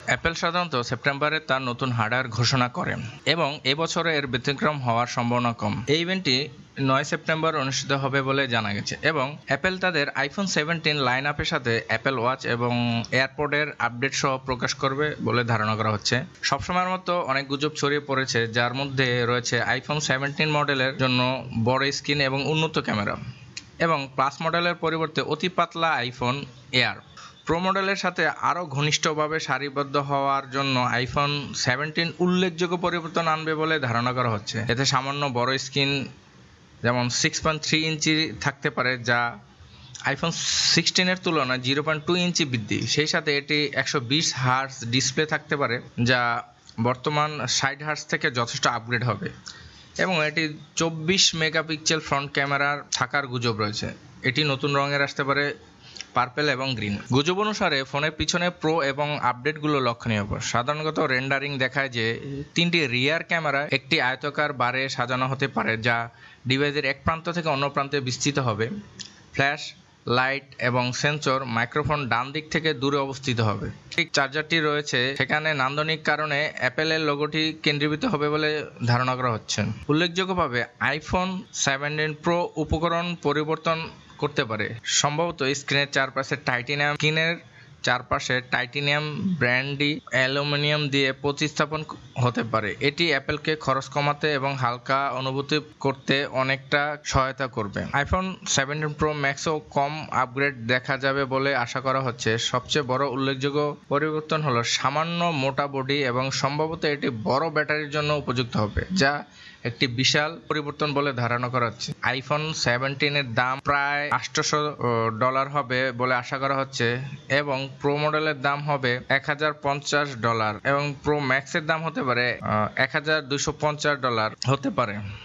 Apple সাধারণত সেপ্টেম্বরে তার নতুন হার্ডওয়্যার ঘোষণা করে এবং এবছরে এর ব্যতিক্রম হওয়ার সম্ভাবনা কম। এই ইভেন্টটি 9 সেপ্টেম্বর অনুষ্ঠিত হবে বলে জানা গেছে এবং অ্যাপল তাদের আইফোন 17 লাইন আপের সাথে অ্যাপল ওয়াচ এবং এয়ারপডের আপডেট সহ প্রকাশ করবে বলে ধারণা করা হচ্ছে। সবসময়ের মতো অনেক গুজব ছড়িয়ে পড়েছে, যার মধ্যে রয়েছে আইফোন 17 মডেলের জন্য বড় স্ক্রিন এবং উন্নত ক্যামেরা এবং প্লাস মডেলের পরিবর্তে অতি পাতলা আইফোন এয়ার। প্রো মডেলের সাথে আরও ঘনিষ্ঠভাবে সারিবদ্ধ হওয়ার জন্য আইফোন 17 উল্লেখযোগ্য পরিবর্তন আনবে বলে ধারণা করা হচ্ছে। এতে সামান্য বড় স্ক্রিন যেমন 6.3 ইঞ্চি থাকতে পারে, যা আইফোন 16-এর তুলনায় 0.2 ইঞ্চি বৃদ্ধি। সেই সাথে এটি 120 হার্টজ ডিসপ্লে থাকতে পারে, যা বর্তমান 60 হার্টজ থেকে যথেষ্ট আপগ্রেড হবে এবং এটি 24 মেগাপিক্সেল ফ্রন্ট ক্যামেরার থাকার গুজব রয়েছে। এটি নতুন রঙের আসতে পারে, পার্পেল এবং গ্রিন। গুজব অনুসারে ফোনের পিছনে প্রো এবং আপডেটগুলো লক্ষণীয়। সাধারণত রেন্ডারিং দেখায় যে 3টি রিয়ার ক্যামেরা একটি আয়তাকার বারে সাজানো হতে পারে, যা ডিভাইসের এক প্রান্ত থেকে অন্য প্রান্তে বিস্তৃত হবে। ফ্ল্যাশ লাইট এবং সেন্সর মাইক্রোফোন ডান দিক থেকে দূরে অবস্থিত হবে। ঠিক চার্জারটি রয়েছে সেখানে নান্দনিক কারণে অ্যাপেলের লোগোটি কেন্দ্রীভূত হবে বলে ধারণা করা হচ্ছে। উল্লেখযোগ্যভাবে আইফোন 17 প্রো উপকরণ পরিবর্তন করতে পারে, সম্ভবত স্ক্রিনের চারপাশে টাইটানিয়াম ব্র্যান্ডি অ্যালুমিনিয়াম দিয়ে প্রতিস্থাপন হতে পারে। এটি অ্যাপেলকে খরচ কমাতে এবং হালকা অনুভূতি করতে অনেকটা সহায়তা করবে। আইফোন 17 প্রো ম্যাক্সও কম আপগ্রেড দেখা যাবে বলে আশা করা হচ্ছে। সবচেয়ে বড় উল্লেখযোগ্য পরিবর্তন হলো সামান্য মোটা বডি এবং সম্ভবত এটি বড় ব্যাটারির জন্য উপযুক্ত হবে, যা একটি বিশাল পরিবর্তন বলে ধারণা করা হচ্ছে। আইফোন 17-এর দাম প্রায় $800 হবে বলে আশা করা হচ্ছে এবং প্রো মডেলের দাম হবে $1050 এবং প্রো ম্যাক্সের দাম হতে পারে $1250 হতে পারে।